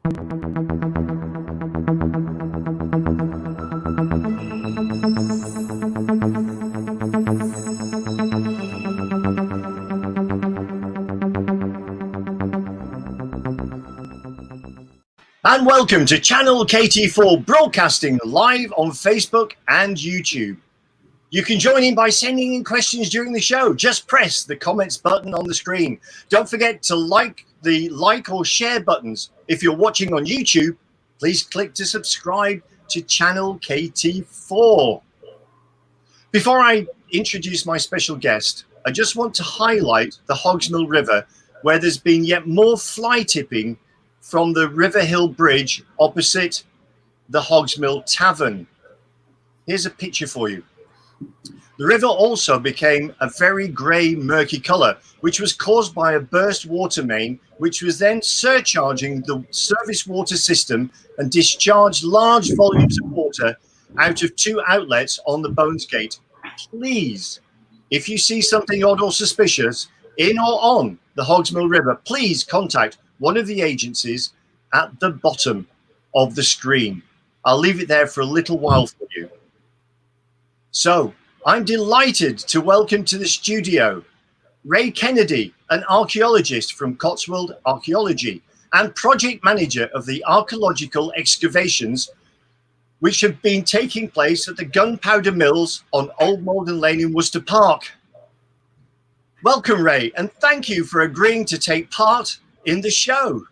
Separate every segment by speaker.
Speaker 1: And welcome to Channel KT4, broadcasting live on Facebook and YouTube. You can join in by sending in questions during the show. Just press the comments button on the screen. Don't forget to like the like or share buttons. If you're watching on YouTube, please click to subscribe to Channel KT4. Before I introduce my special guest, I just want to highlight the Hogsmill River, where there's been yet more fly tipping from the River Hill Bridge opposite the Hogsmill Tavern. Here's a picture for you. The river also became a very grey, murky colour, which was caused by a burst water main, which was then surcharging the service water system and discharged large volumes of water out of two outlets on the Bones Gate. Please, if you see something odd or suspicious in or on the Hogsmill River, please contact one of the agencies at the bottom of the screen. I'll leave it there for a little while for you. So I'm delighted to welcome to the studio Ray Kennedy, an archaeologist from Cotswold Archaeology and project manager of the archaeological excavations which have been taking place at the Gunpowder Mills on Old Malden Lane in Worcester Park. Welcome, Ray, and thank you for agreeing to take part in the show.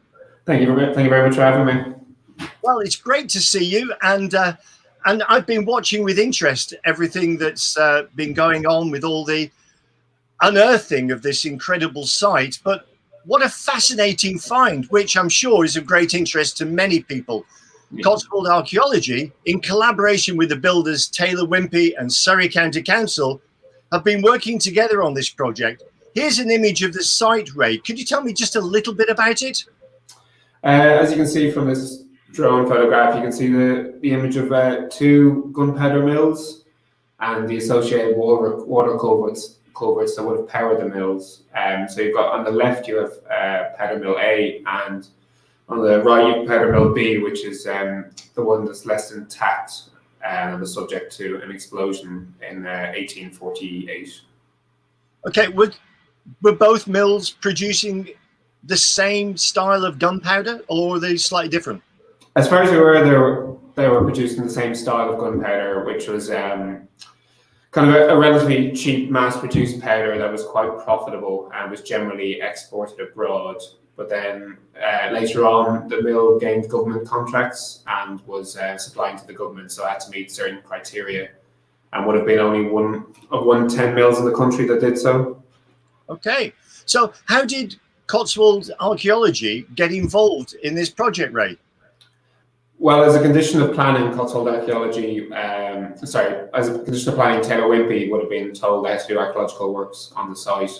Speaker 2: Thank you very much for having me.
Speaker 1: Well, it's great to see you, and I've been watching with interest everything that's been going on with all the unearthing of this incredible site. But what a fascinating find, which I'm sure is of great interest to many people. Yeah. Cotswold Archaeology, in collaboration with the builders Taylor Wimpey and Surrey County Council, have been working together on this project. Here's an image of the site, Ray. Could you tell me just a little bit about it?
Speaker 2: As you can see from this drone photograph, you can see the image of two gunpowder mills and the associated water culverts that would have powered the mills. So you've got on the left you have powder mill A, and on the right you have powder mill B, which is the one that's less intact and was subject to an explosion in 1848.
Speaker 1: Okay, were both mills producing the same style of gunpowder, or were they slightly different?
Speaker 2: As far as we were, they were producing the same style of gunpowder, which was kind of a relatively cheap mass-produced powder that was quite profitable and was generally exported abroad. But then later on, the mill gained government contracts and was supplying to the government, so it had to meet certain criteria, and would have been only one of 110 mills in the country that did so.
Speaker 1: Okay, so how did Cotswold Archaeology get involved in this project, Ray?
Speaker 2: Well, as a condition of planning, Cotswold Archaeology, as a condition of planning, Taylor Wimpey would have been told how to do archaeological works on the site.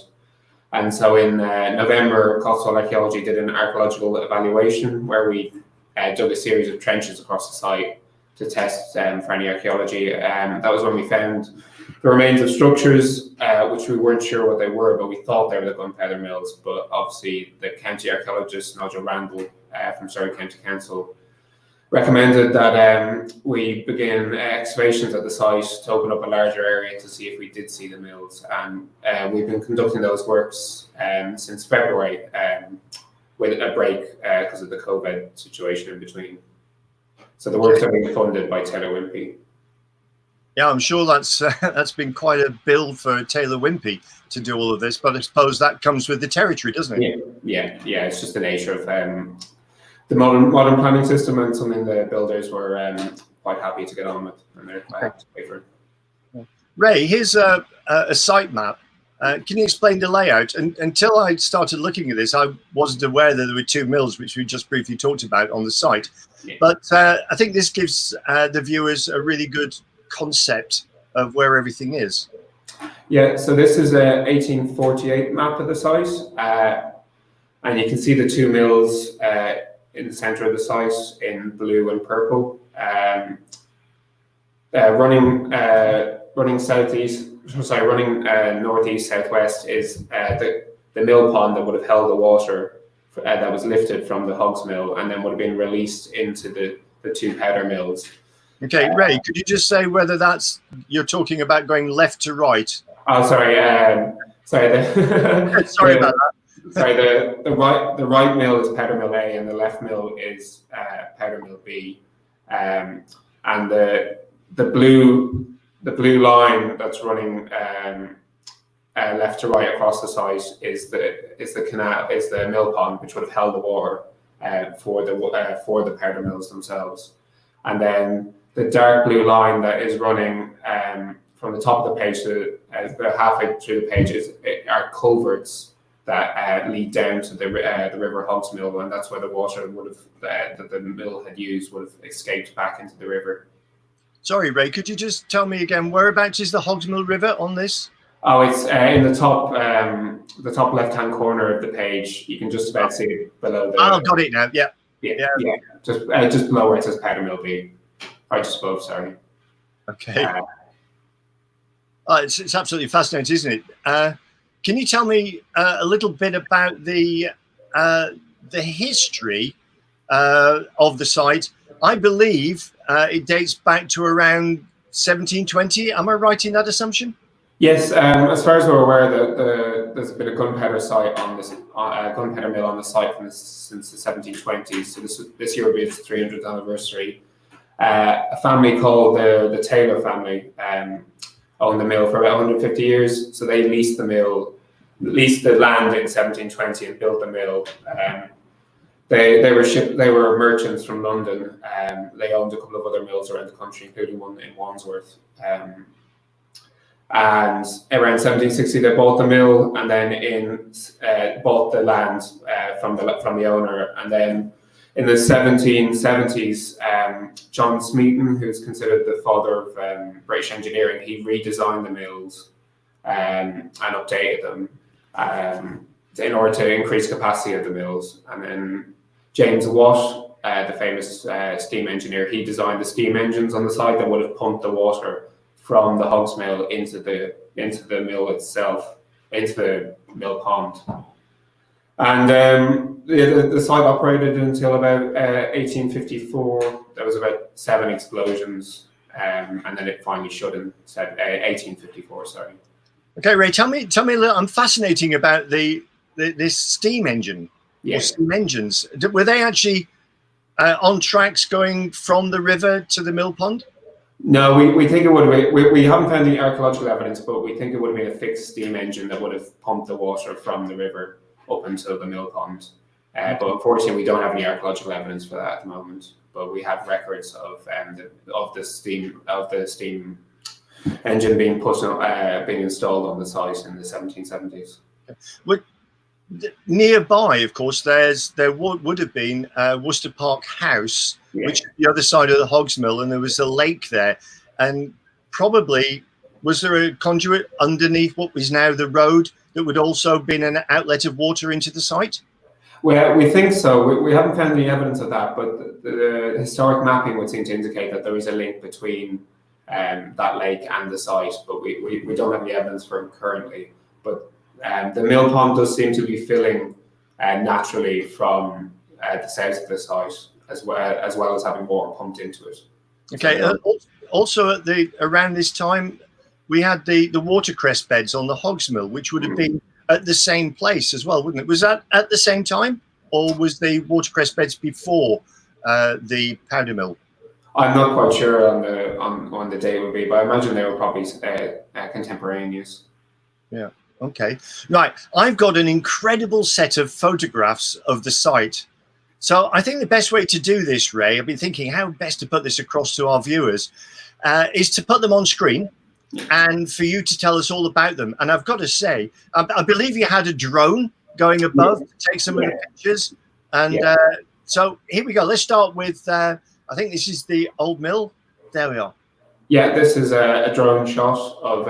Speaker 2: And so in November, Cotswold Archaeology did an archaeological evaluation where we dug a series of trenches across the site to test for any archaeology. That was when we found the remains of structures, which we weren't sure what they were, but we thought they were the gunpowder mills. But obviously, the county archaeologist, Nigel Randall from Surrey County Council, recommended that we begin excavations at the site to open up a larger area to see if we did see the mills. And we've been conducting those works since February with a break because of the COVID situation in between. So the works are being funded by Taylor Wimpey.
Speaker 1: Yeah, I'm sure that's been quite a bill for Taylor Wimpey to do all of this, but I suppose that comes with the territory, doesn't it?
Speaker 2: Yeah. It's just the nature of the modern planning system, and something the builders were quite happy to get on with, and they're quite happy to pay for it.
Speaker 1: Ray, here's a site map. Can you explain the layout? And until I started looking at this, I wasn't aware that there were two mills, which we just briefly talked about on the site. Yeah. But I think this gives the viewers a really good concept of where everything is.
Speaker 2: Yeah, so this is a 1848 map of the site, and you can see the two mills in the center of the site in blue and purple, running northeast southwest is the mill pond that would have held the water that was lifted from the Hogs Mill and then would have been released into the two powder mills.
Speaker 1: Okay, Ray, could you just say whether you're talking about going left to right?
Speaker 2: Oh, sorry. Sorry.
Speaker 1: Sorry about that.
Speaker 2: Sorry, the right mill is powder mill A and the left mill is powder mill B, and the blue line that's running left to right across the site is the mill pond, which would have held the water for the powder mills themselves, and then the dark blue line that is running from the top of the page to about halfway through the page are culverts that lead down to the River Hogs Mill, and that's where the water would have that the mill had used would have escaped back into the river.
Speaker 1: Sorry, Ray, could you just tell me again, whereabouts is the Hogs Mill River on this?
Speaker 2: Oh, it's in the top left-hand corner of the page. You can just about see it below the.
Speaker 1: Oh, got it now. Yeah.
Speaker 2: Just below where it says Powder Mill B. Right just above, sorry.
Speaker 1: Okay. It's absolutely fascinating, isn't it? Can you tell me a little bit about the history of the site? I believe it dates back to around 1720. Am I right in that assumption?
Speaker 2: Yes, as far as we're aware, there's been a gunpowder site on this gunpowder mill on the site since the 1720s. So this year will be its 300th anniversary. A family called the Taylor family owned the mill for about 150 years. So they leased the land in 1720 and built the mill. They were merchants from London. They owned a couple of other mills around the country, including one in Wandsworth. And around 1760, they bought the mill, and then bought the land from the owner. And then in the 1770s, John Smeaton, who's considered the father of British engineering, he redesigned the mills and updated them in order to increase capacity of the mills. And then James Watt, the famous steam engineer, he designed the steam engines on the site that would have pumped the water from the Hogs Mill into the mill itself, into the mill pond. And the site operated until about 1854. There was about 7 explosions, and then it finally shut in 1854. Sorry.
Speaker 1: Okay, Ray, tell me a little. I'm fascinating about this steam engine or steam engines. Were they actually on tracks going from the river to the mill pond?
Speaker 2: No, we think it would have been, we haven't found any archaeological evidence, but we think it would have been a fixed steam engine that would have pumped the water from the river up until the mill pond. But unfortunately, we don't have any archaeological evidence for that at the moment. But we have records of the steam engine being being installed on the site in the 1770s.
Speaker 1: Nearby, of course, there would have been Worcester Park House, which is the other side of the Hogs Mill, and there was a lake there. And probably, was there a conduit underneath what is now the road that would also have been an outlet of water into the site?
Speaker 2: Well, we think so. We haven't found any evidence of that, but the historic mapping would seem to indicate that there is a link between that lake and the site, but we don't have any evidence for it currently. But the mill pond does seem to be filling naturally from the south of the site, as well as having water pumped into it.
Speaker 1: Okay. Also, around this time, we had the watercress beds on the Hogs Mill, which would have been at the same place as well, wouldn't it? Was that at the same time, or was the watercress beds before the powder mill?
Speaker 2: I'm not quite sure on the date would be, but I imagine they were probably contemporaneous.
Speaker 1: Yeah. Okay. Right. I've got an incredible set of photographs of the site. So I think the best way to do this, Ray, I've been thinking how best to put this across to our viewers, is to put them on screen and for you to tell us all about them. And I've got to say, I believe you had a drone going above to take some of the pictures. And so here we go. Let's start with, I think this is the old mill. There we are.
Speaker 2: Yeah, this is a drone shot of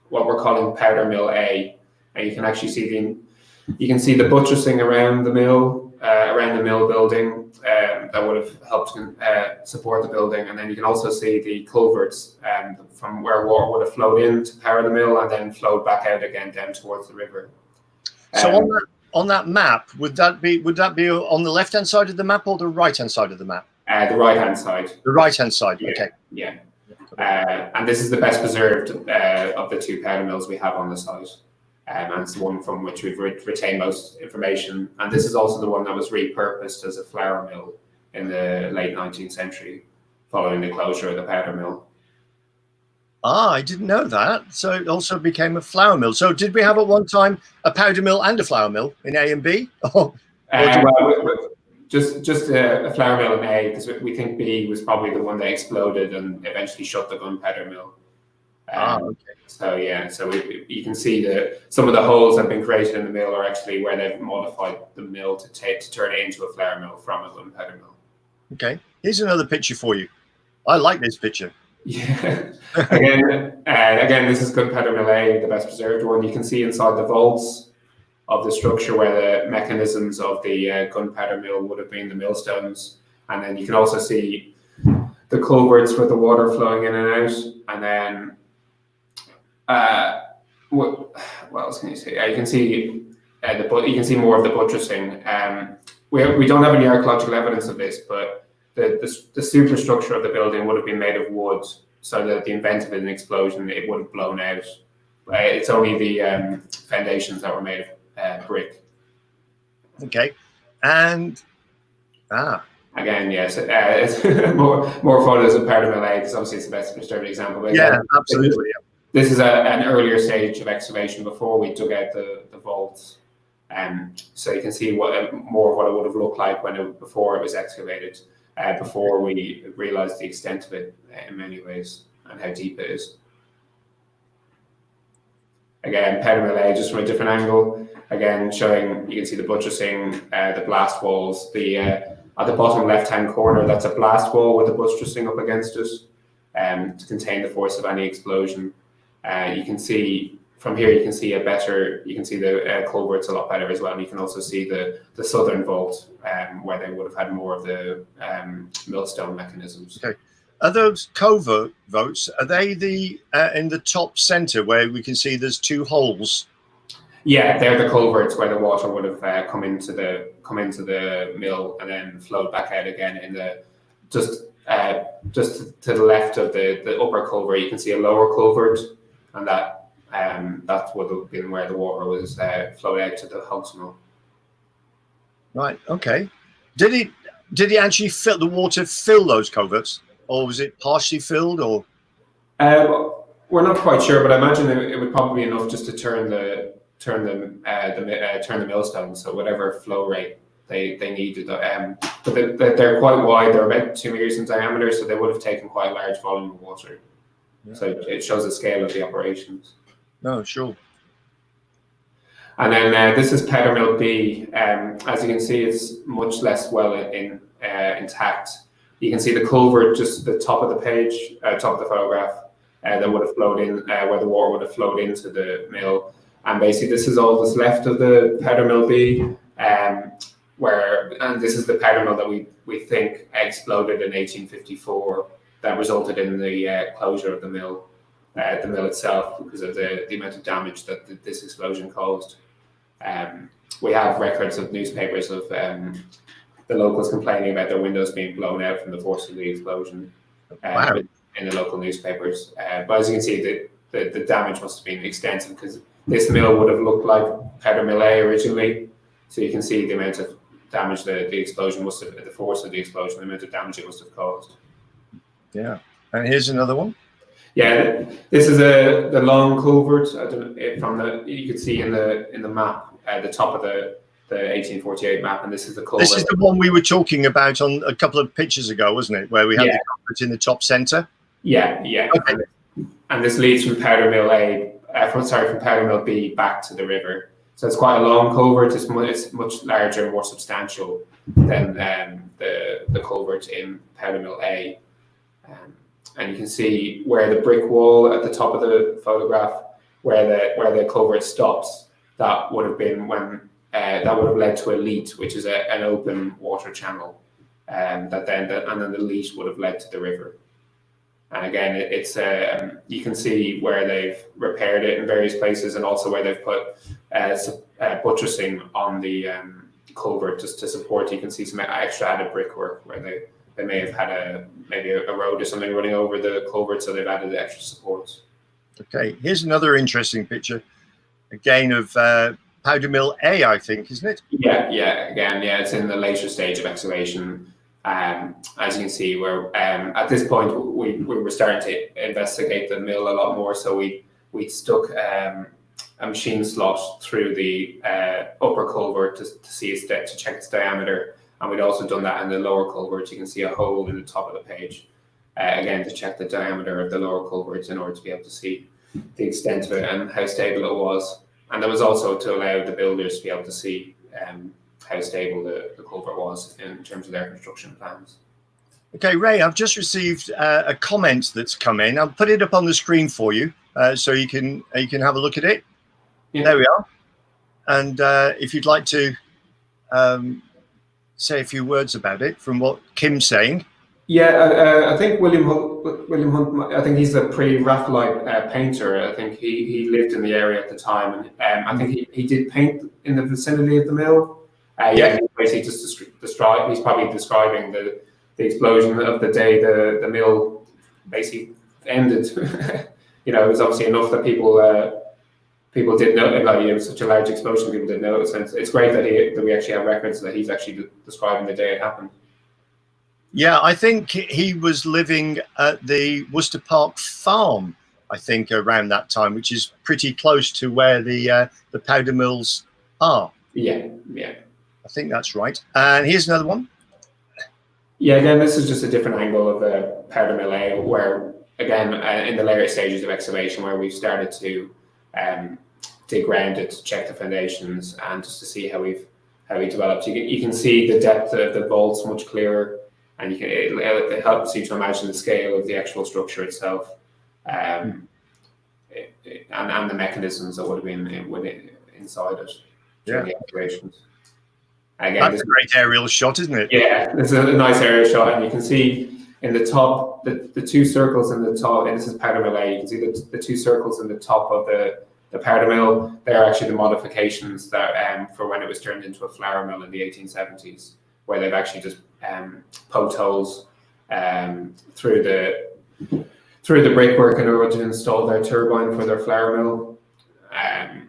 Speaker 2: what we're calling Powder Mill A. And you can actually see the buttressing around the mill, around the mill building that would have helped support the building. And then you can also see the culverts from where water would have flowed in to power the mill and then flowed back out again down towards the river.
Speaker 1: So on that map, would that be on the left-hand side of the map or the right-hand side of the map?
Speaker 2: The right-hand side.
Speaker 1: The right-hand side.
Speaker 2: Yeah,
Speaker 1: okay.
Speaker 2: Yeah. And this is the best preserved of the two powder mills we have on the site. And it's the one from which we've retained most information. And this is also the one that was repurposed as a flour mill in the late 19th century, following the closure of the powder mill.
Speaker 1: Ah, I didn't know that. So it also became a flour mill. So did we have at one time a powder mill and a flour mill in A and B?
Speaker 2: Just a flour mill in A, because we think B was probably the one that exploded and eventually shut the gunpowder mill.
Speaker 1: Okay.
Speaker 2: So yeah, you can see that some of the holes that have been created in the mill are actually where they've modified the mill to turn it into a flour mill from a gunpowder mill.
Speaker 1: Okay, here's another picture for you. I like this picture.
Speaker 2: Yeah. Again, this is Gunpowder Mill A, the best preserved one. You can see inside the vaults of the structure where the mechanisms of the gunpowder mill would have been the millstones, and then you can also see the culverts with the water flowing in and out. And then, what else can you see? You can see you can see more of the buttressing. We don't have any archaeological evidence of this, but the superstructure of the building would have been made of wood, so that the event of an explosion, it would have blown out. It's only the foundations that were made of brick.
Speaker 1: Okay, and
Speaker 2: again, yes, it's more photos of Powder Mill A, because obviously it's the best preserved example. But
Speaker 1: yeah, absolutely.
Speaker 2: This is an earlier stage of excavation before we dug out the vaults. So you can see more of what it would have looked like before it was excavated. Before we realised the extent of it in many ways and how deep it is. Again, Powder Mill A, just from a different angle. Again, showing, you can see the buttressing, the blast walls. At the bottom left-hand corner, that's a blast wall with the buttressing up against it to contain the force of any explosion. You can see from here, you can see the culverts a lot better as well. And you can also see the southern vault where they would have had more of the millstone mechanisms.
Speaker 1: Okay. Are those culverts, are they in the top center where we can see there's two holes?
Speaker 2: Yeah, they're the culverts where the water would have come into the mill and then flowed back out again in the just to the left of the upper culvert. You can see a lower culvert, and that would have been where the water was flowed out to the hogs mill. Right.
Speaker 1: Okay. Did it actually fill the water those culverts, or was it partially filled? Or
Speaker 2: we're not quite sure, but I imagine it would probably be enough just to turn the millstones, so whatever flow rate they needed. But they're quite wide. They're about 2 meters in diameter, so they would have taken quite a large volume of water. Yeah. So it shows the scale of the operations.
Speaker 1: No, sure.
Speaker 2: And then this is Powder Mill B. As you can see, it's much less well intact. You can see the culvert just at the top of the page, top of the photograph, that would have flowed in, where the water would have flowed into the mill. And basically, this is all that's left of the Powder Mill B, and this is the powder mill that we think exploded in 1854. That resulted in the closure of the mill itself, because of the amount of damage that this explosion caused. We have records of newspapers of the locals complaining about their windows being blown out from the force of the explosion in the local newspapers. But as you can see, the damage must have been extensive, because this mill would have looked like Powder Mill A originally. So you can see the amount of damage the explosion must have, the force of the explosion, the amount of damage it must have caused.
Speaker 1: Yeah, and here's another one.
Speaker 2: Yeah, this is the long culvert. You could see in the map at the top of the 1848 map, and this is the culvert.
Speaker 1: This is the one we were talking about on a couple of pictures ago, wasn't it? Where we had the culvert in the top center.
Speaker 2: Yeah.
Speaker 1: Okay.
Speaker 2: And this leads from Powder Mill from Powder Mill B back to the river. So it's quite a long culvert. It's much larger and more substantial than the culvert in Powder Mill A. And you can see where the brick wall at the top of the photograph, where the culvert stops, that would have been that would have led to a leat, which is an open water channel, and then the leat would have led to the river. And again, it's you can see where they've repaired it in various places, and also where they've put buttressing on the culvert just to support. You can see some extra added brickwork where they may have had maybe a road or something running over the culvert, so they've added extra supports.
Speaker 1: Okay, here's another interesting picture, again of Powder Mill A, I think, isn't it?
Speaker 2: Yeah, again, it's in the later stage of excavation. As you can see, where at this point we were starting to investigate the mill a lot more, so we stuck a machine slot through the upper culvert to see to check its diameter, and we'd also done that in the lower culvert. You can see a hole in the top of the page, again to check the diameter of the lower culverts in order to be able to see the extent of it and how stable it was. And that was also to allow the builders to be able to see how stable the culvert was in terms of their construction plans.
Speaker 1: Okay, Ray, I've just received a comment that's come in. I'll put it up on the screen for you so you can have a look at it. Yeah. There we are. And if you'd like to say a few words about it from what Kim's saying.
Speaker 2: Yeah, I think William Hunt, I think he's a pre-Raphaelite painter. I think he lived in the area at the time, and I think he did paint in the vicinity of the mill. He's basically just he's probably describing the explosion of the day the mill basically ended. It was obviously enough that people did know about it. It was such a large explosion, people didn't notice. And it's great that we actually have records that he's actually describing the day it happened.
Speaker 1: Yeah, I think he was living at the Worcester Park farm, I think, around that time, which is pretty close to where the powder mills are.
Speaker 2: Yeah.
Speaker 1: I think that's right. And here's another one.
Speaker 2: Yeah, again, this is just a different angle of the powder mill A, where, again, in the later stages of excavation, where we've started to dig around it to check the foundations and just to see how we developed. You can see the depth of the vaults much clearer. And it helps you to imagine the scale of the actual structure itself, and the mechanisms that would have been inside it during the excavations. Again,
Speaker 1: that's a great aerial shot, isn't it?
Speaker 2: Yeah, it's a nice aerial shot, and you can see in the top the two circles in the top. And this is powder mill A. You can see the two circles in the top of the powder mill. They're actually the modifications that for when it was turned into a flour mill in the 1870s. Where they've actually just poked holes through the brickwork in order to install their turbine for their flour mill. And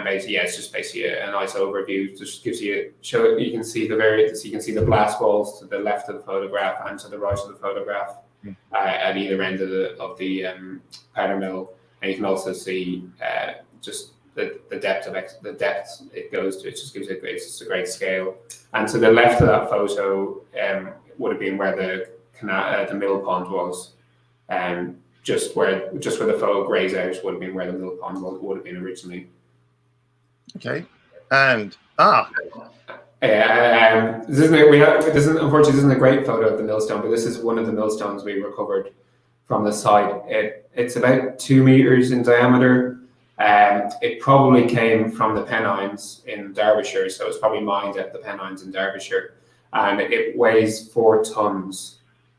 Speaker 2: basically, it's just basically a nice overview. Just gives you you can see the blast walls to the left of the photograph and to the right of the photograph at either end of the powder mill, and you can also see just the depth it goes to. It just gives it's just a great scale. And to the left of that photo would have been where the mill pond was, just where the photo grays out would have been where the mill pond would have been originally.
Speaker 1: Okay, and
Speaker 2: this isn't a great photo of the millstone, but this is one of the millstones we recovered from the site. It's about 2 meters in diameter. It probably came from the Pennines in Derbyshire, so it's probably mined at the Pennines in Derbyshire, and it weighs 4 tons.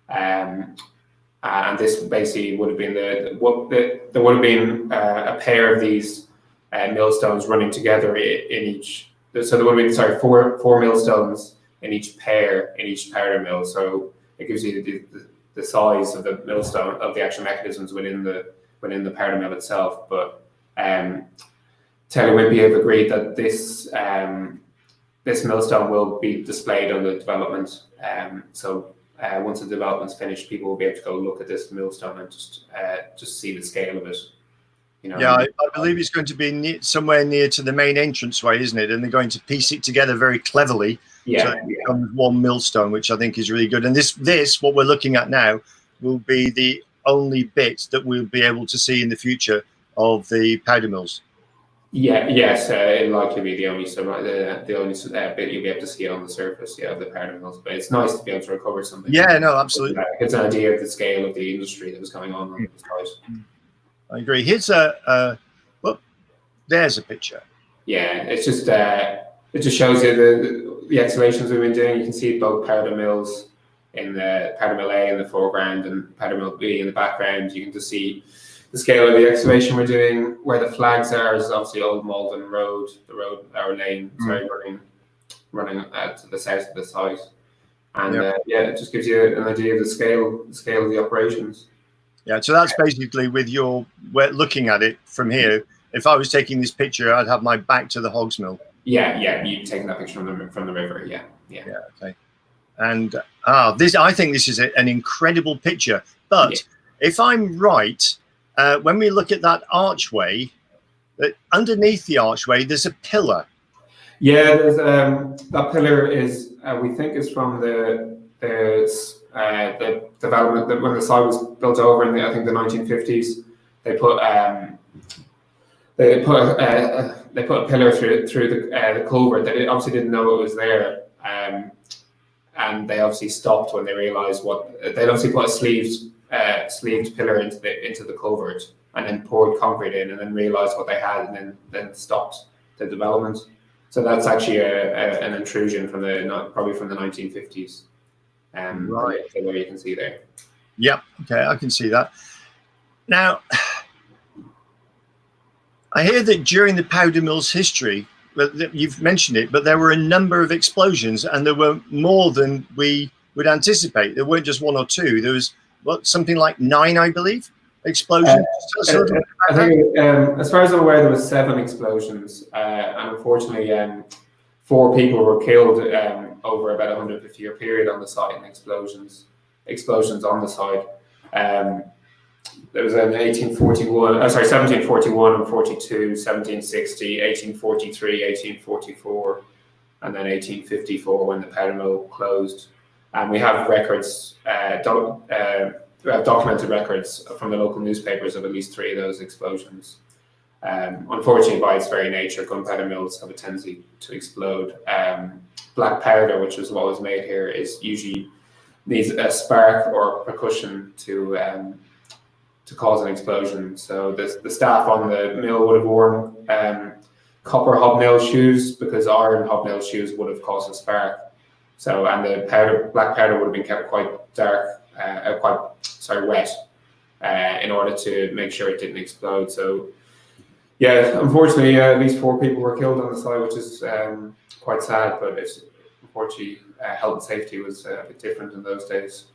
Speaker 2: And this basically would have been there would have been a pair of these millstones running together in each. So there would have been four millstones in each pair in each powder mill. So it gives you the size of the millstone of the actual mechanisms within the powder mill itself, but. Taylor Wimpey have agreed that this millstone will be displayed on the development. So once the development's finished, people will be able to go look at this millstone and just see the scale of it.
Speaker 1: Yeah, I believe it's going to be somewhere near to the main entranceway, isn't it? And they're going to piece it together very cleverly. So it becomes one millstone, which I think is really good. And this what we're looking at now will be the only bit that we'll be able to see in the future of the powder mills.
Speaker 2: It'll likely be the only bit you'll be able to see on the surface, of the powder mills. But it's nice to be able to recover something.
Speaker 1: Yeah, no, absolutely.
Speaker 2: It's an idea of the scale of the industry that was going on the site.
Speaker 1: I agree. Here's there's a picture.
Speaker 2: Yeah, it's just it just shows you the excavations we've been doing. You can see both powder mills in the powder mill A in the foreground and powder mill B in the background. You can just see the scale of the excavation we're doing. Where the flags are is obviously Old Malden Road, our lane, running to the south of the site. And it just gives you an idea of the scale of the operations.
Speaker 1: Yeah, so that's basically we're looking at it from here. If I was taking this picture, I'd have my back to the hogs mill.
Speaker 2: Yeah, you've taken that picture from the river. Yeah.
Speaker 1: Okay. And I think this is an incredible picture. But if I'm right, when we look at that archway, underneath the archway, there's a pillar.
Speaker 2: Yeah, there's that pillar is we think is from the development that when the site was built over in I think the 1950s. They put a pillar through the culvert. They obviously didn't know it was there, and they obviously stopped when they realised they'd obviously put a sleeved pillar into the culvert and then poured concrete in and then realised what they had and then stopped the development. So that's actually an intrusion probably from the 1950s. Right. Where you can see there.
Speaker 1: Yep. Okay, I can see that. Now, I hear that during the powder mill's history, you've mentioned it, but there were a number of explosions, and there were more than we would anticipate. There weren't just one or two. There was something like 9, I believe, explosions.
Speaker 2: I think, as far as I'm aware, there was 7 explosions, and unfortunately, 4 people were killed over about a 150-year period on the site in explosions on the site. There was an 1741 and 42, 1760, 1843, 1844, and then 1854 when the powder mill closed. And we have records, we have documented records from the local newspapers of at least 3 of those explosions. Unfortunately, by its very nature, gunpowder mills have a tendency to explode. Black powder, which is what was made here, usually needs a spark or percussion to cause an explosion. So the staff on the mill would have worn copper hobnail shoes because iron hobnail shoes would have caused a spark. So and the black powder would have been kept quite wet in order to make sure it didn't explode. So yeah, unfortunately, at least 4 people were killed on the site, which is quite sad. But unfortunately, health and safety was a bit different in those days.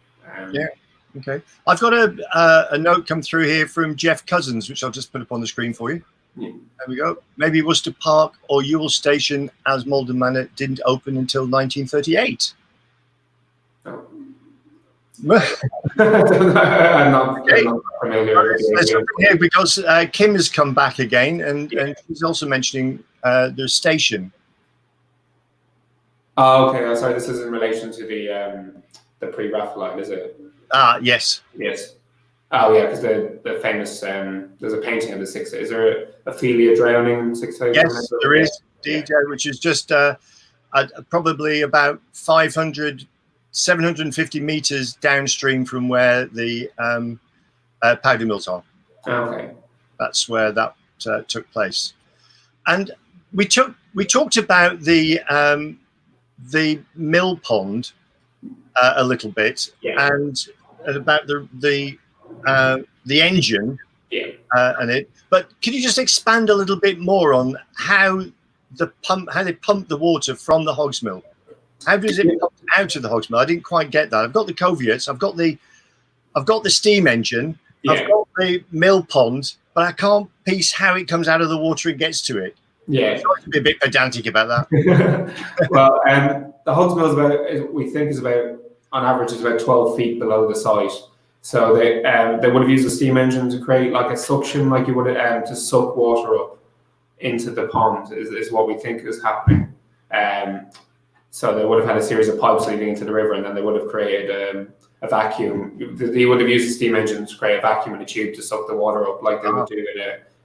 Speaker 1: Okay. I've got a note come through here from Jeff Cousins, which I'll just put up on the screen for you. Yeah. There we go. Maybe Worcester Park or Ewell Station as Malden Manor didn't open until 1938. Oh. I'm not familiar. Yeah, because Kim has come back again, and she's also mentioning the station.
Speaker 2: Oh, okay. Sorry, this is in relation to the pre-Raphaelite, is it?
Speaker 1: Yes.
Speaker 2: Yes. Oh, yeah, because the famous there's a painting of the 6. Is there a Ophelia drowning 6?
Speaker 1: Yes, there is. DJ, which is just probably about 750 meters downstream from where the powder mills are.
Speaker 2: Okay,
Speaker 1: that's where that took place. And we talked about the mill pond a little bit, and about the engine and it. But can you just expand a little bit more on how they pump the water from the hogs mill? How does it pump out of the hogs mill? I didn't quite get that. I've got the Coviets, I've got the steam engine, I've got the mill pond, but I can't piece how it comes out of the water and gets to it.
Speaker 2: Yeah,
Speaker 1: so I can be a bit pedantic about that.
Speaker 2: Well, the hogs mill is about on average is about 12 feet below the site. So they would have used a steam engine to create like a suction, like you would to suck water up into the pond is what we think is happening. So they would have had a series of pipes leading into the river, and then they would have created a vacuum. They would have used a steam engine to create a vacuum in a tube to suck the water up, like they would do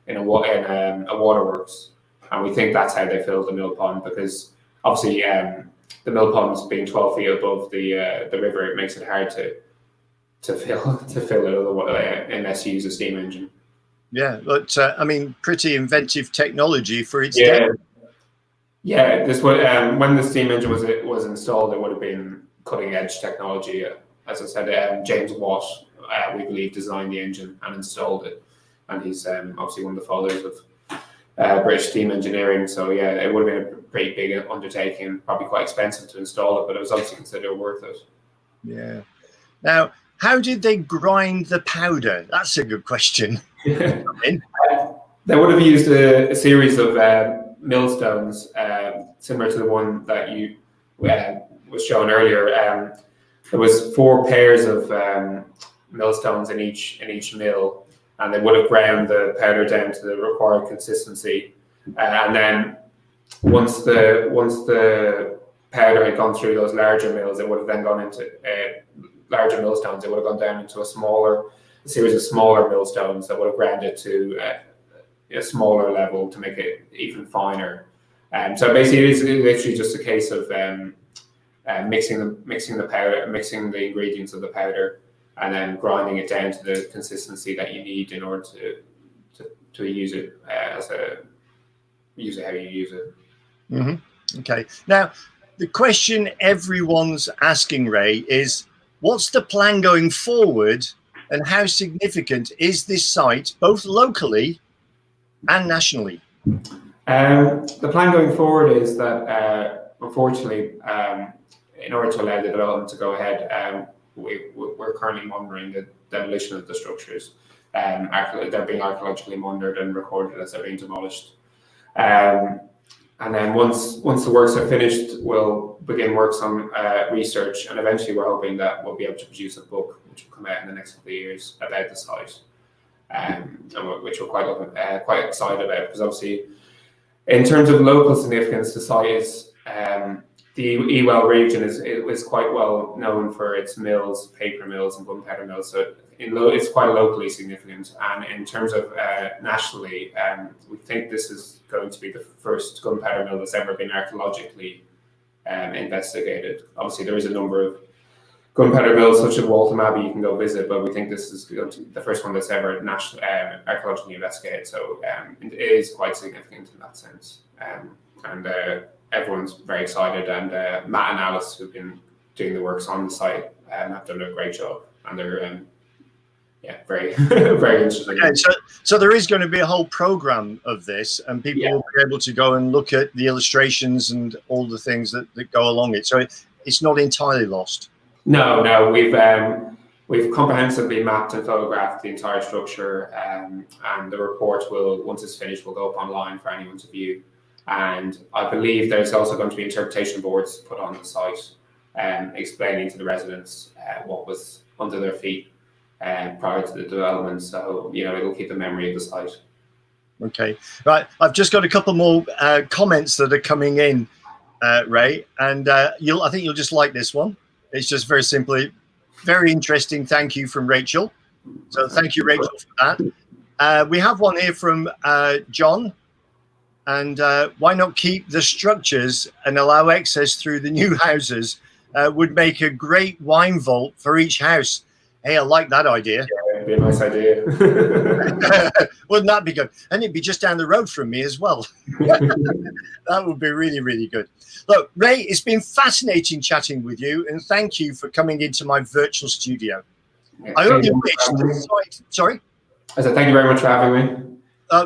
Speaker 2: in a waterworks. And we think that's how they filled the mill pond, because obviously the mill pond being 12 feet above the river, it makes it hard to fill it unless you use a steam engine.
Speaker 1: Yeah, but I mean, pretty inventive technology for its day.
Speaker 2: Yeah, this was when the steam engine was installed, it would have been cutting edge technology. As I said, James Watt, we believe, designed the engine and installed it. and he's obviously one of the fathers of British steam engineering. So yeah, it would have been a pretty big undertaking, probably quite expensive to install it, but it was obviously considered worth it.
Speaker 1: Yeah. Now, how did they grind the powder? That's a good question.
Speaker 2: They would have used a series of millstones, similar to the one that you was shown earlier. There was 4 pairs of millstones in each mill, and they would have ground the powder down to the required consistency. And then once the powder had gone through those larger mills, it would have then gone into larger millstones. It would have gone down into a series of smaller millstones that would have ground it to a smaller level to make it even finer. So basically, it is literally just a case of mixing the ingredients of the powder, and then grinding it down to the consistency that you need in order to use it how you use it.
Speaker 1: Mm-hmm. Okay. Now, the question everyone's asking, Ray, is what's the plan going forward, and how significant is this site, both locally and nationally?
Speaker 2: The plan going forward is that, unfortunately, in order to allow the development to go ahead, we're currently monitoring the demolition of the structures. They're being archaeologically monitored and recorded as they're being demolished. And then once the works are finished, we'll begin works on research, and eventually we're hoping that we'll be able to produce a book which will come out in the next couple of years about the site, which we're quite excited about, because obviously, in terms of local significance, the site is the Ewell region is quite well known for its mills, paper mills, and gunpowder mills. So it's quite locally significant. And in terms of nationally, we think this is going to be the first gunpowder mill that's ever been archaeologically investigated. Obviously, there is a number of gunpowder mills, such as Waltham Abbey, you can go visit, but we think this is going to be the first one that's ever archaeologically investigated. So it is quite significant in that sense. And everyone's very excited, and Matt and Alice, who've been doing the works on the site, have done a great job, and they're very very interesting.
Speaker 1: Okay, so there is going to be a whole program of this, and people will be able to go and look at the illustrations and all the things that go along it. So it's not entirely lost. No,
Speaker 2: we've comprehensively mapped and photographed the entire structure, and the report will, once it's finished, will go up online for anyone to view. And I believe there's also going to be interpretation boards put on the site, explaining to the residents what was under their feet prior to the development. So, it'll keep the memory of the site.
Speaker 1: Okay, right. I've just got a couple more comments that are coming in, Ray, and I think you'll just like this one. It's just very simply, very interesting. Thank you from Rachel. So thank you, Rachel, for that. We have one here from John. And why not keep the structures and allow access through the new houses? Would make a great wine vault for each house. Hey, I like that idea.
Speaker 2: Yeah, it'd be a nice idea.
Speaker 1: Wouldn't that be good? And it'd be just down the road from me as well. That would be really, really good. Look, Ray, it's been fascinating chatting with you, and thank you for coming into my virtual studio.
Speaker 2: Yeah,
Speaker 1: I only wish the site. Sorry?
Speaker 2: I said thank you very much for having me.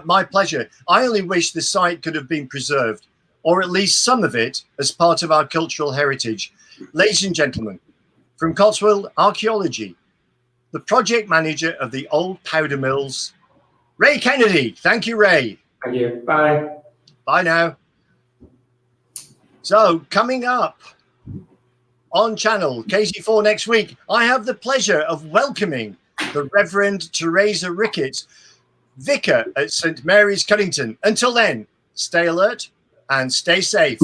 Speaker 1: My pleasure. I only wish the site could have been preserved, or at least some of it, as part of our cultural heritage. Ladies and gentlemen, from Cotswold Archaeology, the project manager of the Old Powder Mills, Ray Kennedy. Thank you, Ray.
Speaker 2: Thank you. Bye.
Speaker 1: Bye now. So, coming up on channel KT4 next week, I have the pleasure of welcoming the Reverend Teresa Ricketts, Vicar at St Mary's Cuddington. Until then, stay alert and stay safe.